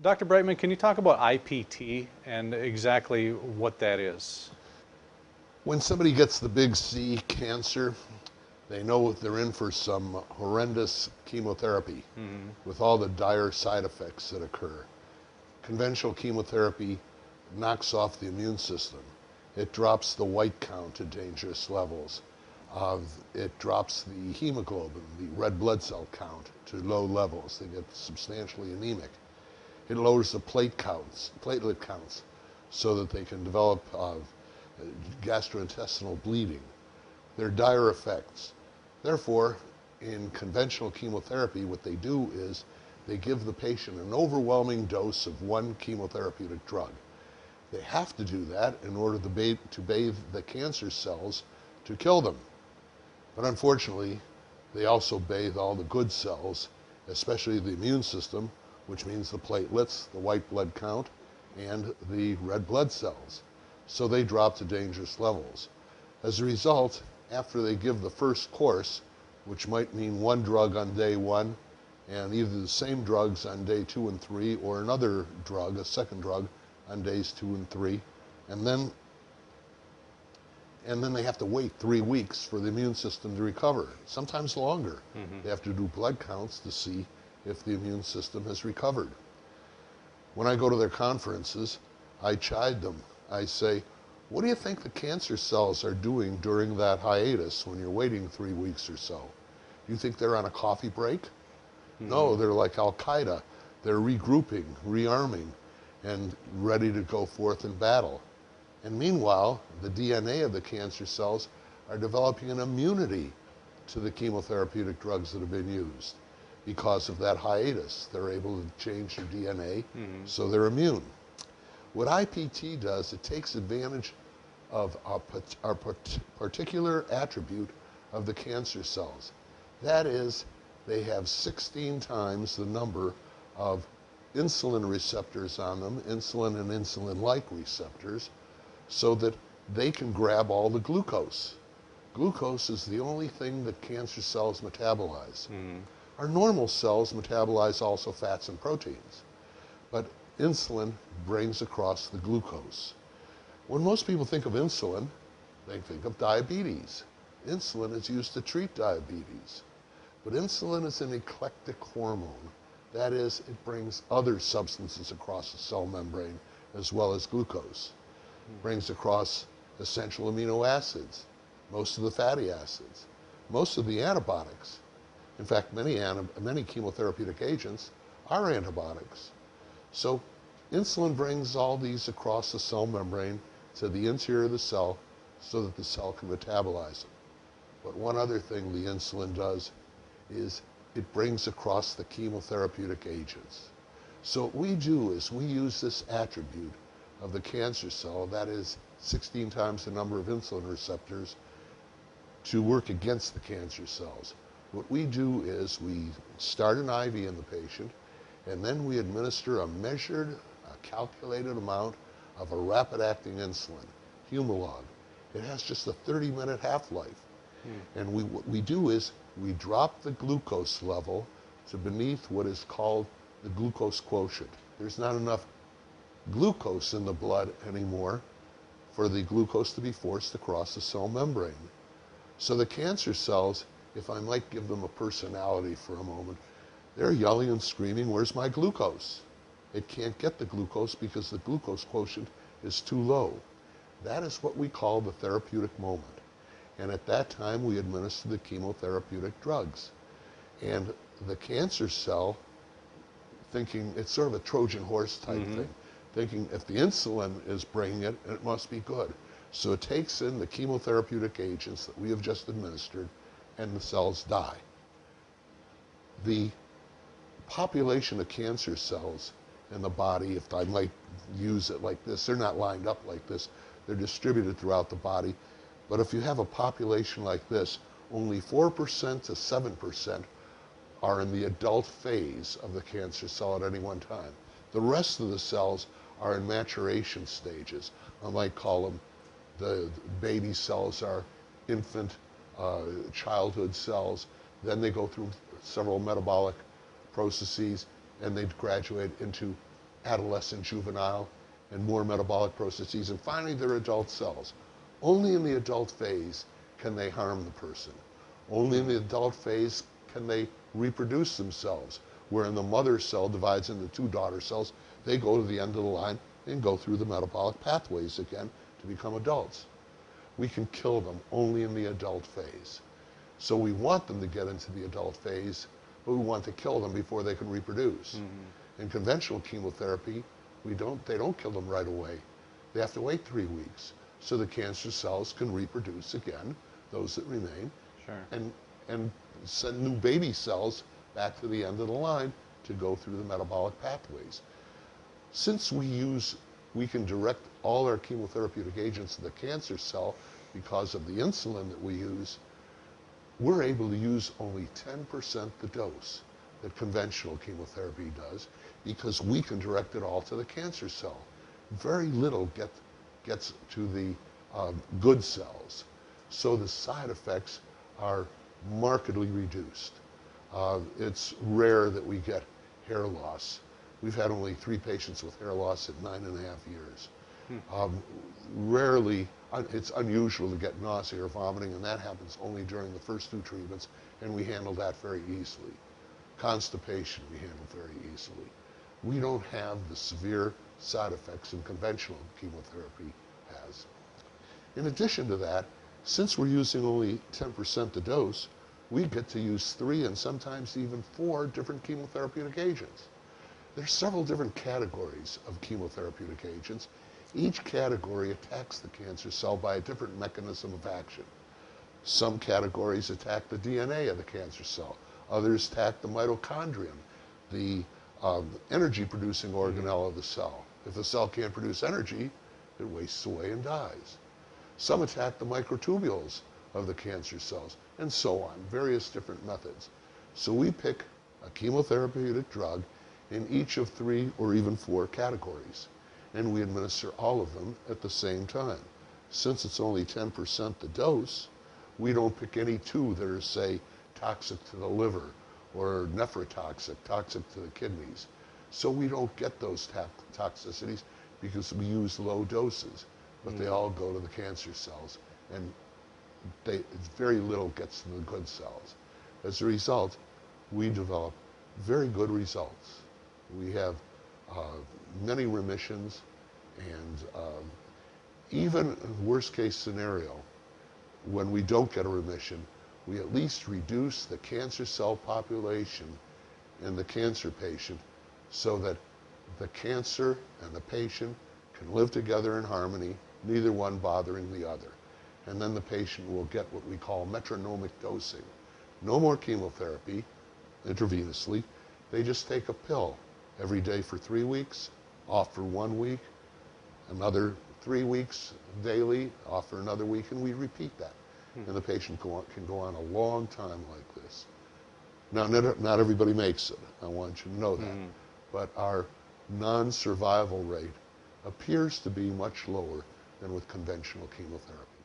Dr. Brightman, can you talk about IPT and exactly what that is? When somebody gets the big C, cancer, they know they're in for some horrendous chemotherapy with all the dire side effects that occur. Conventional chemotherapy knocks off the immune system. It drops the white count to dangerous levels. It drops the hemoglobin, the red blood cell count, to low levels. They get substantially anemic. It lowers the platelet counts, so that they can develop gastrointestinal bleeding. They're dire effects. Therefore, in conventional chemotherapy, what they do is they give the patient an overwhelming dose of one chemotherapeutic drug. They have to do that in order to bathe the cancer cells to kill them. But unfortunately, they also bathe all the good cells, especially the immune system, which means the platelets, the white blood count, and the red blood cells. So they drop to dangerous levels. As a result, after they give the first course, which might mean one drug on day one, and either the same drugs on day 2 and 3, or another drug, a second drug, on days 2 and 3, and then they have to wait 3 weeks for the immune system to recover, sometimes longer. They have to do blood counts to see if the immune system has recovered. When I go to their conferences, I chide them. I say, what do you think the cancer cells are doing during that hiatus when you're waiting 3 weeks or so? Do you think they're on a coffee break? No, they're like Al-Qaeda. They're regrouping, rearming, and ready to go forth in battle. And meanwhile, the DNA of the cancer cells are developing an immunity to the chemotherapeutic drugs that have been used. Because of that hiatus, they're able to change their DNA, so they're immune. What IPT does, it takes advantage of our particular attribute of the cancer cells. That is, they have 16 times the number of insulin receptors on them, insulin and insulin-like receptors, so that they can grab all the glucose. Glucose is the only thing that cancer cells metabolize. Our normal cells metabolize also fats and proteins, but insulin brings across the glucose. When most people think of insulin, they think of diabetes. Insulin is used to treat diabetes, but insulin is an eclectic hormone. That is, it brings other substances across the cell membrane as well as glucose. It brings across essential amino acids, most of the fatty acids, most of the antibiotics. In fact, many chemotherapeutic agents are antibiotics. So insulin brings all these across the cell membrane to the interior of the cell so that the cell can metabolize them. But one other thing the insulin does is it brings across the chemotherapeutic agents. So what we do is we use this attribute of the cancer cell, that is 16 times the number of insulin receptors, to work against the cancer cells. What we do is we start an IV in the patient, and then we administer a measured, a calculated amount of a rapid-acting insulin, Humalog. It has just a 30-minute half-life. And what we do is we drop the glucose level to beneath what is called the glucose quotient. There's not enough glucose in the blood anymore for the glucose to be forced across the cell membrane. So the cancer cells, if I might give them a personality for a moment, they're yelling and screaming, where's my glucose? It can't get the glucose because the glucose quotient is too low. That is what we call the therapeutic moment. And at that time, we administer the chemotherapeutic drugs. And the cancer cell, thinking it's sort of a Trojan horse type thing, thinking if the insulin is bringing it, it must be good. So it takes in the chemotherapeutic agents that we have just administered, and the cells die. The population of cancer cells in the body, if I might use it like this, they're not lined up like this, they're distributed throughout the body. But if you have a population like this, only 4% to 7% are in the adult phase of the cancer cell at any one time. The rest of the cells are in maturation stages. I might call them the baby cells are infant childhood cells. Then they go through several metabolic processes, and they graduate into adolescent, juvenile, and more metabolic processes, and finally their adult cells. Only in the adult phase can they harm the person. Only in the adult phase can they reproduce themselves, wherein the mother cell divides into two daughter cells. They go to the end of the line and go through the metabolic pathways again to become adults. We can kill them only in the adult phase. So we want them to get into the adult phase, but we want to kill them before they can reproduce. In conventional chemotherapy, they don't kill them right away. They have to wait 3 weeks so the cancer cells can reproduce again, those that remain, and send new baby cells back to the end of the line to go through the metabolic pathways. Since we can direct all our chemotherapeutic agents to the cancer cell because of the insulin that we use, we're able to use only 10% the dose that conventional chemotherapy does because we can direct it all to the cancer cell. Very little gets to the good cells. So the side effects are markedly reduced. It's rare that we get hair loss. We've had only 3 patients with hair loss at 9.5 years. Rarely, it's unusual to get nausea or vomiting, and that happens only during the first 2 treatments, and we handle that very easily. Constipation we handle very easily. We don't have the severe side effects in conventional chemotherapy has. In addition to that, since we're using only 10% the dose, we get to use 3 and sometimes even 4 different chemotherapeutic agents. There's several different categories of chemotherapeutic agents. Each category attacks the cancer cell by a different mechanism of action. Some categories attack the DNA of the cancer cell. Others attack the mitochondrion, the energy-producing organelle of the cell. If the cell can't produce energy, it wastes away and dies. Some attack the microtubules of the cancer cells, and so on, various different methods. So we pick a chemotherapeutic drug in each of 3 or even 4 categories, and we administer all of them at the same time. Since it's only 10% the dose, we don't pick any 2 that are, say, toxic to the liver or nephrotoxic, toxic to the kidneys. So we don't get those toxicities because we use low doses, but they all go to the cancer cells, and very little gets to the good cells. As a result, we develop very good results. We have many remissions, and even worst case scenario, when we don't get a remission, we at least reduce the cancer cell population in the cancer patient so that the cancer and the patient can live together in harmony, neither one bothering the other. And then the patient will get what we call metronomic dosing. No more chemotherapy intravenously. They just take a pill every day for 3 weeks, off for 1 week, another 3 weeks daily, off for another week, and we repeat that. And the patient can go on a long time like this. Now, not everybody makes it. I want you to know that. But our non-survival rate appears to be much lower than with conventional chemotherapy.